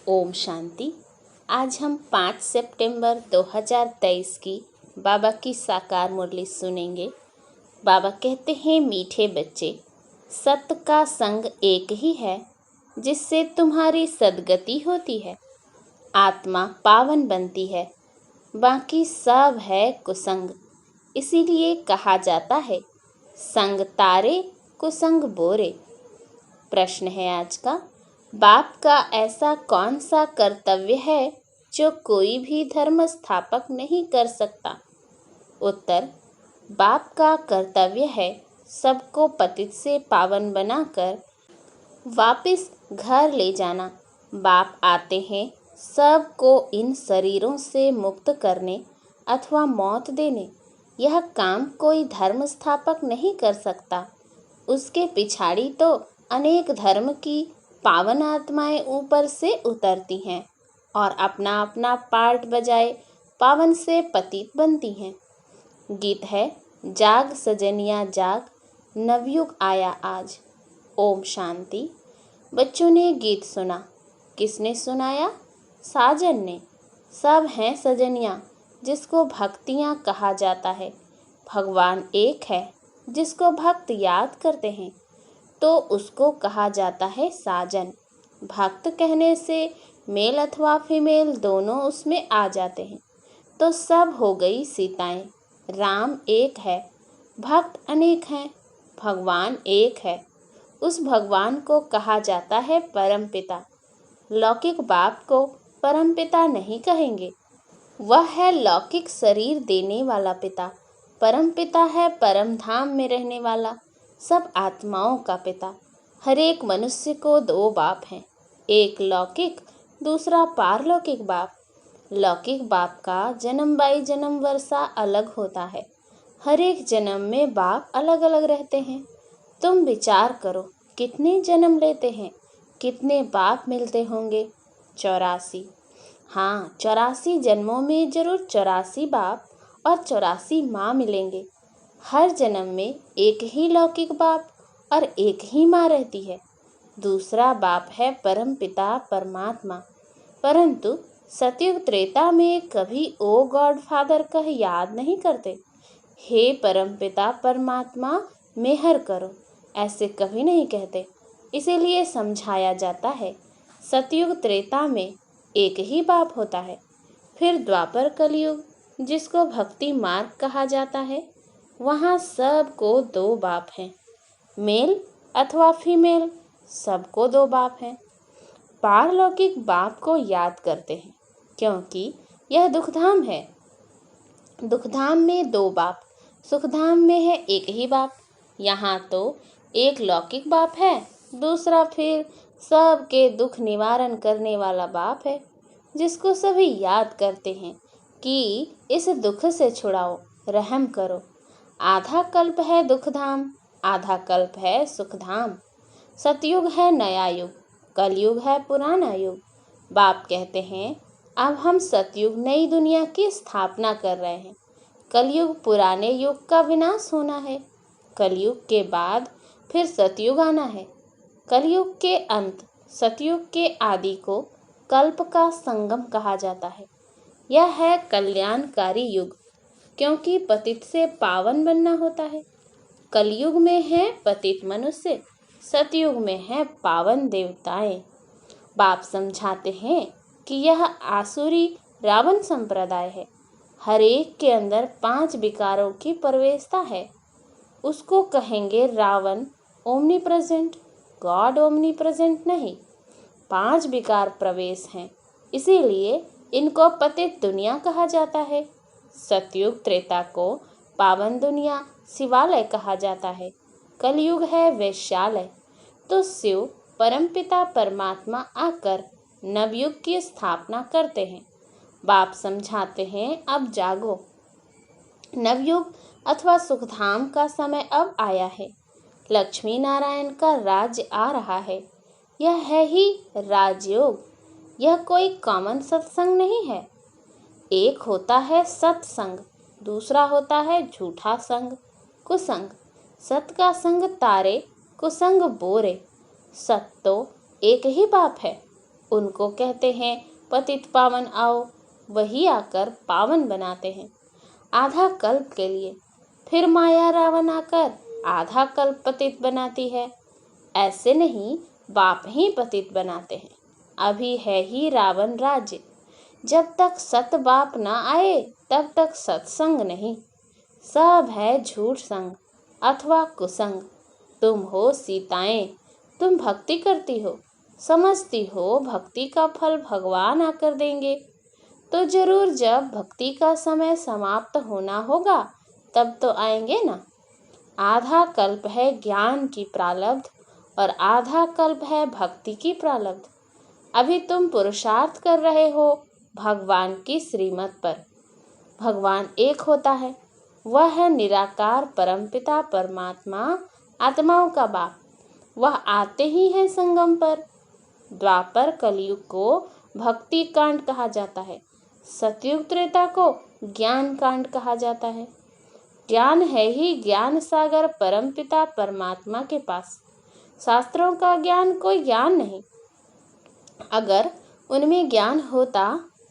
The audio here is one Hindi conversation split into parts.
ओम शांति। आज हम 5 सितंबर 2023 की बाबा की साकार मुरली सुनेंगे। बाबा कहते हैं, मीठे बच्चे, सत्य का संग एक ही है जिससे तुम्हारी सद्गति होती है। आत्मा पावन बनती है, बाकी सब है कुसंग। इसीलिए कहा जाता है, संग तारे कुसंग बोरे। प्रश्न है आज का, बाप का ऐसा कौन सा कर्तव्य है जो कोई भी धर्म स्थापक नहीं कर सकता? उत्तर, बाप का कर्तव्य है सबको पतित से पावन बनाकर वापस घर ले जाना। बाप आते हैं सबको इन शरीरों से मुक्त करने अथवा मौत देने। यह काम कोई धर्म स्थापक नहीं कर सकता। उसके पिछाड़ी तो अनेक धर्म की पावन आत्माएं ऊपर से उतरती हैं और अपना अपना पार्ट बजाए पावन से पतित बनती हैं। गीत है, जाग सजनिया जाग, नवयुग आया आज। ओम शांति। बच्चों ने गीत सुना। किसने सुनाया? साजन ने। सब हैं सजनिया जिसको भक्तियाँ कहा जाता है। भगवान एक है जिसको भक्त याद करते हैं तो उसको कहा जाता है साजन। भक्त कहने से मेल अथवा फीमेल दोनों उसमें आ जाते हैं तो सब हो गई सीताएं। राम एक है, भक्त अनेक हैं, भगवान एक है। उस भगवान को कहा जाता है परम पिता। लौकिक बाप को परम पिता नहीं कहेंगे, वह है लौकिक शरीर देने वाला पिता। परम पिता है परम धाम में रहने वाला, सब आत्माओं का पिता। हर एक मनुष्य को दो बाप हैं, एक लौकिक, दूसरा पारलौकिक बाप। लौकिक बाप का जन्म बाई जन्म वर्षा अलग होता है। हर एक जन्म में बाप अलग अलग रहते हैं। तुम विचार करो, कितने जन्म लेते हैं, कितने बाप मिलते होंगे? 84। हाँ, 84 जन्मों में जरूर 84 बाप और 84 माँ मिलेंगे। हर जन्म में एक ही लौकिक बाप और एक ही माँ रहती है। दूसरा बाप है परम पिता परमात्मा। परंतु सतयुग त्रेता में कभी ओ गॉड फादर कह याद नहीं करते। हे परम पिता परमात्मा मेहर करो, ऐसे कभी नहीं कहते। इसीलिए समझाया जाता है, सतयुग त्रेता में एक ही बाप होता है। फिर द्वापर कलयुग, जिसको भक्ति मार्ग कहा जाता है, वहाँ सबको दो बाप हैं। मेल अथवा फीमेल, सबको दो बाप हैं। पारलौकिक बाप को याद करते हैं क्योंकि यह दुखधाम है। दुखधाम में दो बाप, सुखधाम में है एक ही बाप। यहाँ तो एक लौकिक बाप है, दूसरा फिर सबके दुख निवारण करने वाला बाप है, जिसको सभी याद करते हैं कि इस दुख से छुड़ाओ, रहम करो। आधा कल्प है दुखधाम, आधा कल्प है सुखधाम। सतयुग है नया युग, कलयुग है पुराना युग। बाप कहते हैं, अब हम सतयुग नई दुनिया की स्थापना कर रहे हैं। कलयुग पुराने युग का विनाश होना है। कलयुग के बाद फिर सतयुग आना है। कलयुग के अंत, सतयुग के आदि को कल्प का संगम कहा जाता है। यह है कल्याणकारी युग, क्योंकि पतित से पावन बनना होता है। कलयुग में है पतित मनुष्य, सतयुग में है पावन देवताएं। बाप समझाते हैं कि यह आसुरी रावण संप्रदाय है। हर एक के अंदर 5 विकारों की प्रवेशता है। उसको कहेंगे Ravan omnipresent, God omnipresent नहीं। 5 विकार प्रवेश हैं, इसीलिए इनको पतित दुनिया कहा जाता है। सतयुग त्रेता को पावन दुनिया शिवालय कहा जाता है। कलयुग है वैश्यालय। तो शिव परमपिता परमात्मा आकर नवयुग की स्थापना करते हैं। बाप समझाते हैं, अब जागो, नवयुग अथवा सुखधाम का समय अब आया है। लक्ष्मी नारायण का राज्य आ रहा है। यह है ही राजयोग। यह कोई कॉमन सत्संग नहीं है। एक होता है सत्संग, दूसरा होता है झूठा संग, कुसंग। सत का संग तारे, कुसंग बोरे। सत तो एक ही बाप है, उनको कहते हैं पतित पावन आओ, वही आकर पावन बनाते हैं आधा कल्प के लिए। फिर माया रावण आकर आधा कल्प पतित बनाती है। ऐसे नहीं, बाप ही पतित बनाते हैं। अभी है ही रावण राज्य। जब तक सत बाप न आए तब तक सत्संग नहीं। सब है झूठ संग अथवा कुसंग। तुम हो सीताएं, तुम भक्ति करती हो, समझती हो भक्ति का फल भगवान आकर देंगे। तो जरूर जब भक्ति का समय समाप्त होना होगा तब तो आएंगे ना। आधा कल्प है ज्ञान की प्रारब्ध और आधा कल्प है भक्ति की प्रारब्ध। अभी तुम पुरुषार्थ कर रहे हो भगवान की श्रीमत पर। भगवान एक होता है, वह है निराकार परमपिता परमात्मा, आत्माओं का बाप। वह आते ही हैं संगम पर। द्वापर कलयुग को भक्ति कांड कहा जाता है, सतयुग त्रेता को ज्ञान कांड कहा जाता है। ज्ञान है ही ज्ञान सागर परमपिता परमात्मा के पास। शास्त्रों का ज्ञान कोई ज्ञान नहीं। अगर उनमें ज्ञान होता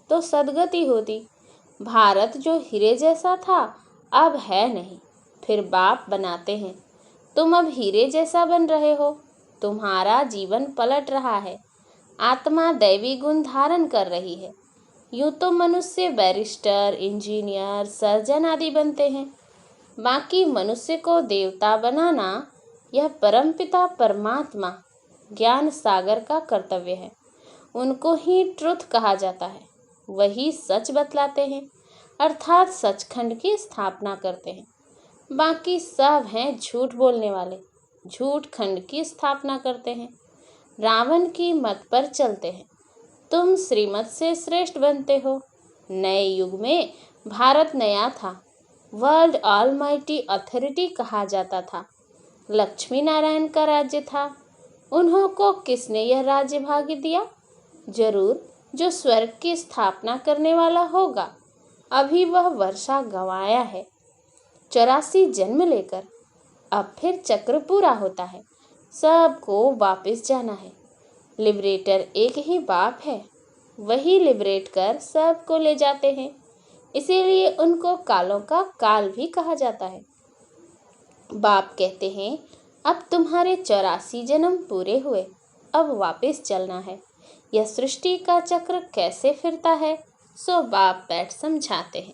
तो सद्गति होती। भारत जो हीरे जैसा था अब है नहीं, फिर बाप बनाते हैं। तुम अब हीरे जैसा बन रहे हो। तुम्हारा जीवन पलट रहा है। आत्मा दैवी गुण धारण कर रही है। यूं तो मनुष्य बैरिस्टर, इंजीनियर, सर्जन आदि बनते हैं। बाकी मनुष्य को देवता बनाना यह परमपिता परमात्मा ज्ञान सागर का कर्तव्य है। उनको ही ट्रुथ कहा जाता है। वही सच बतलाते हैं, अर्थात सचखंड की स्थापना करते हैं। बाकी सब हैं झूठ बोलने वाले, झूठ खंड की स्थापना करते हैं, रावण की मत पर चलते हैं। तुम श्रीमत से श्रेष्ठ बनते हो। नए युग में भारत नया था, वर्ल्ड ऑलमाइटी अथॉरिटी कहा जाता था। लक्ष्मी नारायण का राज्य था। उन्हों को किसने यह राज्य भाग्य दिया? जरूर जो स्वर्ग की स्थापना करने वाला होगा। अभी वह वर्षा गंवाया है 84 जन्म लेकर। अब फिर चक्र पूरा होता है, सबको वापस जाना है। लिबरेटर एक ही बाप है, वही लिबरेट कर सबको ले जाते हैं। इसीलिए उनको कालों का काल भी कहा जाता है। बाप कहते हैं अब तुम्हारे 84 जन्म पूरे हुए, अब वापस चलना है। यह सृष्टि का चक्र कैसे फिरता है सो बाप बैठ समझाते हैं,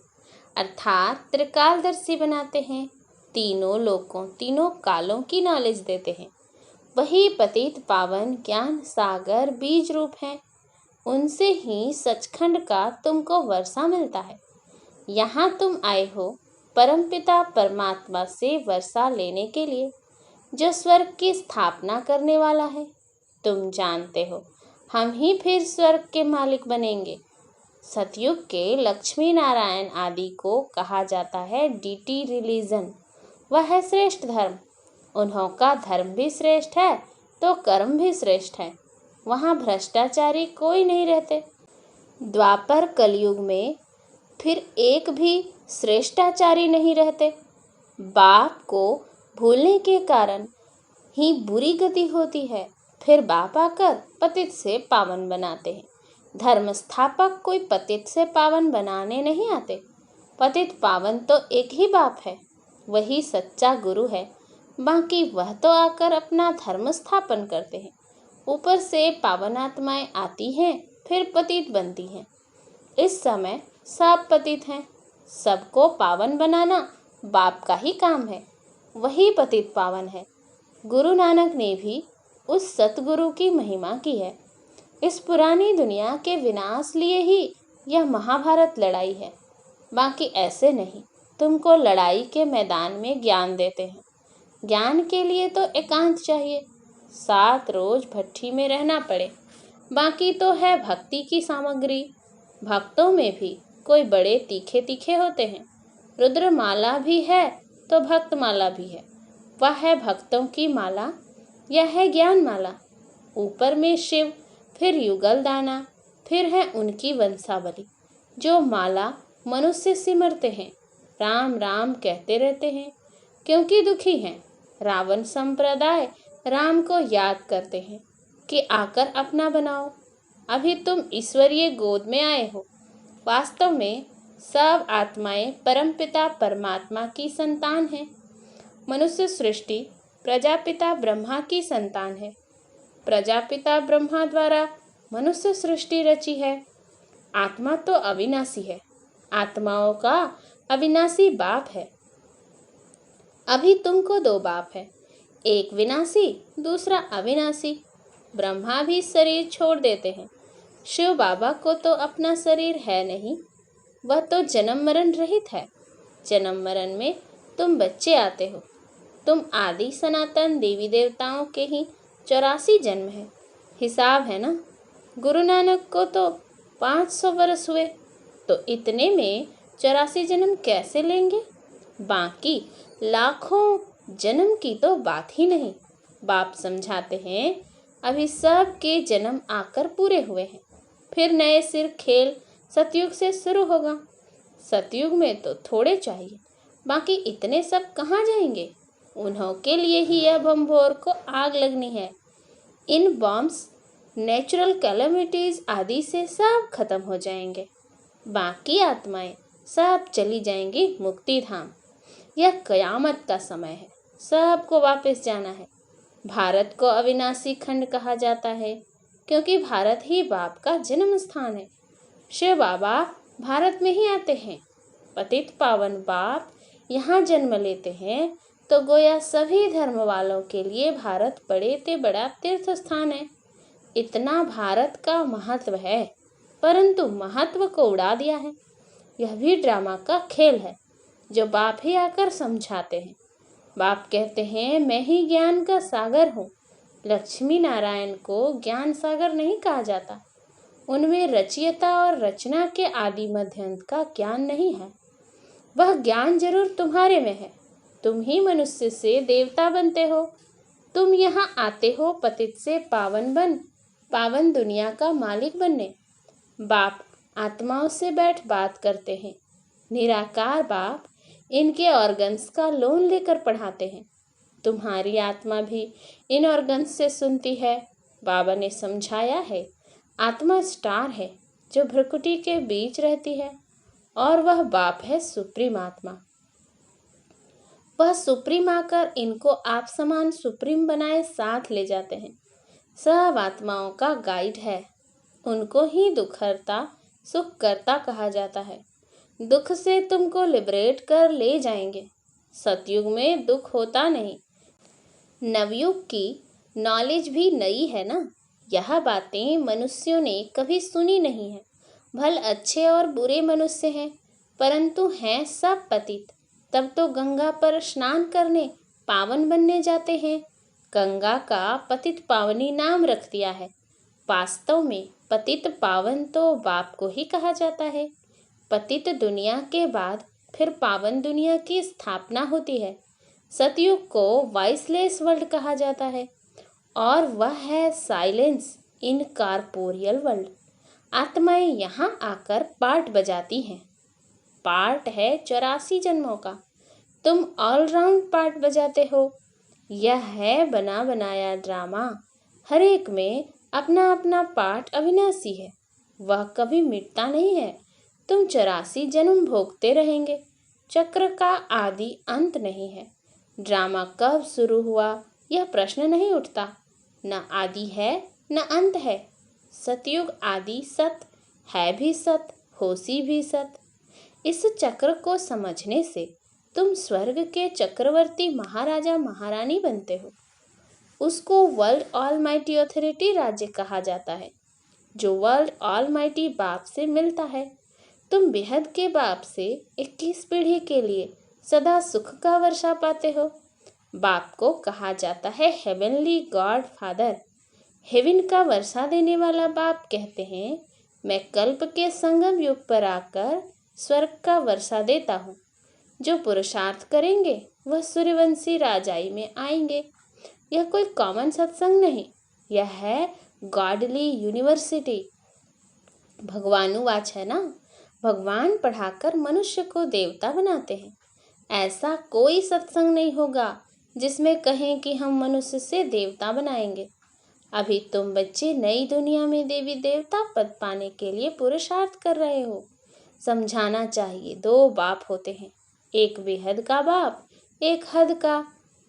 अर्थात त्रिकालदर्शी बनाते हैं। तीनों लोकों तीनों कालों की नॉलेज देते हैं। वही पतित पावन ज्ञान सागर बीज रूप हैं। उनसे ही सचखंड का तुमको वर्षा मिलता है। यहाँ तुम आए हो परमपिता परमात्मा से वर्षा लेने के लिए, जो स्वर्ग की स्थापना करने वाला है। तुम जानते हो हम ही फिर स्वर्ग के मालिक बनेंगे। सतयुग के लक्ष्मी नारायण आदि को कहा जाता है डीटी रिलीजन। वह है श्रेष्ठ धर्म। उन्हों का धर्म भी श्रेष्ठ है तो कर्म भी श्रेष्ठ है। वहाँ भ्रष्टाचारी कोई नहीं रहते। द्वापर कलयुग में फिर एक भी श्रेष्ठाचारी नहीं रहते। बाप को भूलने के कारण ही बुरी गति होती है। फिर बाप आकर पतित से पावन बनाते हैं। धर्म स्थापक कोई पतित से पावन बनाने नहीं आते। पतित पावन तो एक ही बाप है, वही सच्चा गुरु है। बाकी वह तो आकर अपना धर्म स्थापन करते हैं। ऊपर से पावन आत्माएं आती हैं, फिर पतित बनती हैं। इस समय सब पतित हैं। सबको पावन बनाना बाप का ही काम है, वही पतित पावन है। गुरु नानक ने भी उस सतगुरु की महिमा की है। इस पुरानी दुनिया के विनाश लिए ही यह महाभारत लड़ाई है। बाकी ऐसे नहीं, तुमको लड़ाई के मैदान में ज्ञान देते हैं। ज्ञान के लिए तो एकांत चाहिए, 7 रोज भट्ठी में रहना पड़े। बाकी तो है भक्ति की सामग्री। भक्तों में भी कोई बड़े तीखे तीखे होते हैं। रुद्रमाला भी है तो भक्त माला भी है। वह है भक्तों की माला, यह है ज्ञान माला। ऊपर में शिव, फिर युगल दाना, फिर है उनकी वंशावली। जो माला मनुष्य सिमरते हैं, राम राम कहते रहते हैं, क्योंकि दुखी हैं। रावण संप्रदाय राम को याद करते हैं कि आकर अपना बनाओ। अभी तुम ईश्वरीय गोद में आए हो। वास्तव में सब आत्माएं परमपिता परमात्मा की संतान हैं। मनुष्य सृष्टि प्रजापिता ब्रह्मा की संतान है। प्रजापिता ब्रह्मा द्वारा मनुष्य सृष्टि रची है। आत्मा तो अविनाशी है। आत्माओं का अविनाशी बाप है। अभी तुमको दो बाप है, एक विनाशी, दूसरा अविनाशी। ब्रह्मा भी शरीर छोड़ देते हैं। शिव बाबा को तो अपना शरीर है नहीं, वह तो जन्म मरण रहित है। जन्म मरण में तुम बच्चे आते हो। तुम आदि सनातन देवी देवताओं के ही 84 जन्म है। हिसाब है ना। गुरु नानक को तो 500 वर्ष हुए, तो इतने में 84 जन्म कैसे लेंगे? बाकी लाखों जन्म की तो बात ही नहीं। बाप समझाते हैं, अभी सब के जन्म आकर पूरे हुए हैं। फिर नए सिर खेल सतयुग से शुरू होगा। सतयुग में तो थोड़े चाहिए, बाकी इतने सब कहाँ जाएंगे? उन्हों के लिए ही यह बम्भोर को आग लगनी है। इन बॉम्ब्स नेचुरल कैलेमिटीज आदि से सब खत्म हो जाएंगे। बाकी आत्माएं सब चली जाएंगी मुक्ति धाम। यह कयामत का समय है। सबको वापस जाना है। भारत को अविनाशी खंड कहा जाता है, क्योंकि भारत ही बाप का जन्म स्थान है। शिव बाबा भारत में ही आते हैं। पतित पावन बाप यहाँ जन्म लेते हैं, तो गोया सभी धर्म वालों के लिए भारत बड़े ते बड़ा तीर्थ स्थान है। इतना भारत का महत्व है, परंतु महत्व को उड़ा दिया है। यह भी ड्रामा का खेल है, जो बाप ही आकर समझाते हैं। बाप कहते हैं, मैं ही ज्ञान का सागर हूँ। लक्ष्मी नारायण को ज्ञान सागर नहीं कहा जाता। उनमें रचयिता और रचना के आदि मध्यंत का ज्ञान नहीं है। वह ज्ञान जरूर तुम्हारे में है। तुम ही मनुष्य से देवता बनते हो। तुम यहाँ आते हो पतित से पावन बन, पावन दुनिया का मालिक बनने। बाप आत्माओं से बैठ बात करते हैं। निराकार बाप इनके ऑर्गन्स का लोन लेकर पढ़ाते हैं। तुम्हारी आत्मा भी इन ऑर्गन्स से सुनती है। बाबा ने समझाया है, आत्मा स्टार है जो भ्रुकुटी के बीच रहती है, और वह बाप है सुप्रीम आत्मा। वह सुप्रीम आकर इनको आप समान सुप्रीम बनाए साथ ले जाते हैं। सब आत्माओं का गाइड है। उनको ही दुखहर्ता सुख करता कहा जाता है। दुख से तुमको लिबरेट कर ले जाएंगे। सतयुग में दुख होता नहीं। नवयुग की नॉलेज भी नई है ना। यह बातें मनुष्यों ने कभी सुनी नहीं है। भल अच्छे और बुरे मनुष्य हैं, परंतु हैं सब पतित। तब तो गंगा पर स्नान करने पावन बनने जाते हैं। गंगा का पतित पावनी नाम रख दिया है। वास्तव में पतित पावन तो बाप को ही कहा जाता है। पतित दुनिया के बाद फिर पावन दुनिया की स्थापना होती है। सतयुग को वॉइसलेस वर्ल्ड कहा जाता है, और वह है साइलेंस इन कॉर्पोरियल वर्ल्ड। आत्माएं यहाँ आकर पार्ट बजाती हैं। पार्ट है 84 जन्मों का। तुम ऑलराउंड पार्ट बजाते हो। यह है बना बनाया ड्रामा। हर एक में अपना अपना पार्ट अविनाशी है। वह कभी मिटता नहीं है। तुम 84 जन्म भोगते रहेंगे। चक्र का आदि अंत नहीं है। ड्रामा कब शुरू हुआ यह प्रश्न नहीं उठता। न आदि है न अंत है। सतयुग आदि सत है भी सत, होशी भी सत। इस चक्र को समझने से तुम स्वर्ग के चक्रवर्ती महाराजा महारानी बनते हो। उसको वर्ल्ड ऑलमाइटी अथॉरिटी राज्य कहा जाता है, जो वर्ल्ड ऑलमाइटी बाप से मिलता है। तुम बेहद के बाप से 21 पीढ़ी के लिए सदा सुख का वर्षा पाते हो। बाप को कहा जाता है हेवनली गॉड फादर। हेवन का वर्षा देने वाला बाप कहते हैं, मैं कल्प के संगम युग पर आकर स्वर्ग का वर्षा देता हूँ। जो पुरुषार्थ करेंगे वह सूर्यवंशी राजाई में आएंगे। यह कोई कॉमन सत्संग नहीं, यह है गॉडली यूनिवर्सिटी। भगवानुवाच है ना। भगवान पढ़ाकर मनुष्य को देवता बनाते हैं। ऐसा कोई सत्संग नहीं होगा जिसमें कहें कि हम मनुष्य से देवता बनाएंगे। अभी तुम बच्चे नई दुनिया में देवी देवता पद पाने के लिए पुरुषार्थ कर रहे हो। समझाना चाहिए, दो बाप होते हैं, एक बेहद का बाप, एक हद का।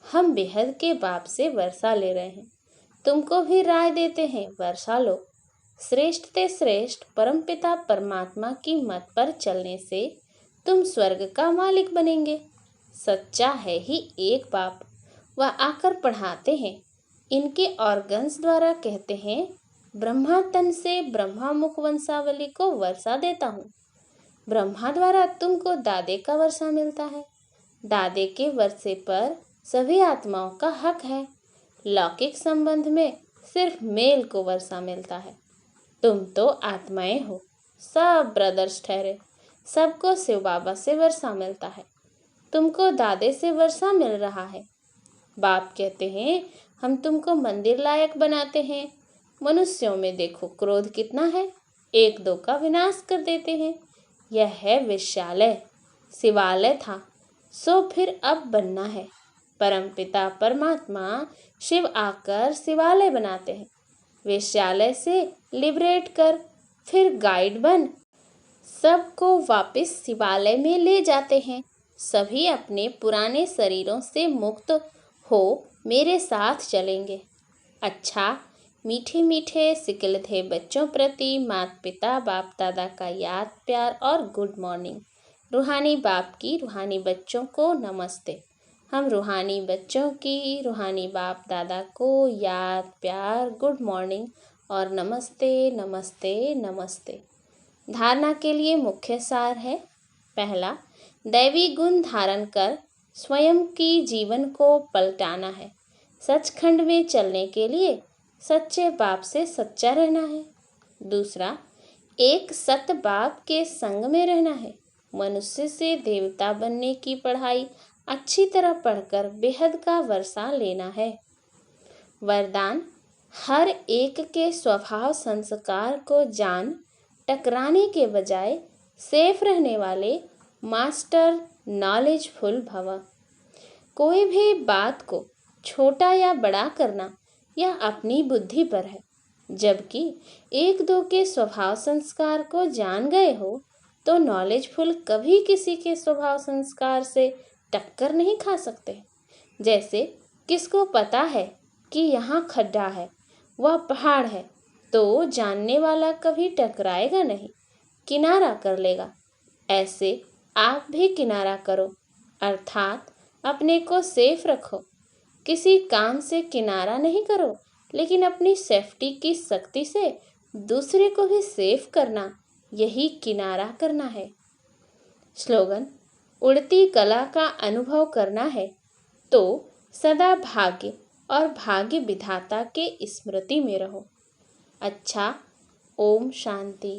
हम बेहद के बाप से वर्षा ले रहे हैं, तुमको भी राय देते हैं, वर्षा लो। श्रेष्ठ ते श्रेष्ठ परमपिता परमात्मा की मत पर चलने से तुम स्वर्ग का मालिक बनेंगे। सच्चा है ही एक बाप, वह आकर पढ़ाते हैं। इनके ऑर्गन्स द्वारा कहते हैं, ब्रह्मा तन से ब्रह्मा मुख वंशावली को वर्षा देता हूँ। ब्रह्मा द्वारा तुमको दादे का वर्षा मिलता है। दादे के वर्षे पर सभी आत्माओं का हक है। लौकिक संबंध में सिर्फ मेल को वर्षा मिलता है। तुम तो आत्माएं हो, सब ब्रदर्स ठहरे, सबको शिव बाबा से वर्षा मिलता है। तुमको दादे से वर्षा मिल रहा है। बाप कहते हैं, हम तुमको मंदिर लायक बनाते हैं। मनुष्यों में देखो क्रोध कितना है, एक दो का विनाश कर देते हैं। यह है वेश्यालय, शिवालय था सो फिर अब बनना है। परमपिता परमात्मा शिव आकर शिवालय बनाते हैं। वेश्यालय से लिबरेट कर फिर गाइड बन सबको वापस शिवालय में ले जाते हैं। सभी अपने पुराने शरीरों से मुक्त हो मेरे साथ चलेंगे। अच्छा, मीठे मीठे सिकलधे बच्चों प्रति माता पिता बाप दादा का याद प्यार और गुड मॉर्निंग। रूहानी बाप की रूहानी बच्चों को नमस्ते। हम रूहानी बच्चों की रूहानी बाप दादा को याद प्यार गुड मॉर्निंग और नमस्ते नमस्ते नमस्ते। धारणा के लिए मुख्य सार है, पहला, दैवी गुण धारण कर स्वयं की जीवन को पलटाना है। सचखंड में चलने के लिए सच्चे बाप से सच्चा रहना है। दूसरा, एक सत बाप के संग में रहना है। मनुष्य से देवता बनने की पढ़ाई अच्छी तरह पढ़कर बेहद का वर्षा लेना है। वरदान, हर एक के स्वभाव संस्कार को जान टकराने के बजाय सेफ रहने वाले मास्टर नॉलेजफुल भव। कोई भी बात को छोटा या बड़ा करना यह अपनी बुद्धि पर है। जबकि एक दो के स्वभाव संस्कार को जान गए हो तो नॉलेजफुल कभी किसी के स्वभाव संस्कार से टक्कर नहीं खा सकते। जैसे किसको पता है कि यहाँ खड्डा है, वह पहाड़ है, तो जानने वाला कभी टकराएगा नहीं, किनारा कर लेगा। ऐसे आप भी किनारा करो, अर्थात अपने को सेफ रखो। किसी काम से किनारा नहीं करो, लेकिन अपनी सेफ्टी की शक्ति से दूसरे को भी सेफ करना, यही किनारा करना है। स्लोगन, उड़ती कला का अनुभव करना है तो सदा भाग्य और भाग्य विधाता के स्मृति में रहो। अच्छा, ओम शांति।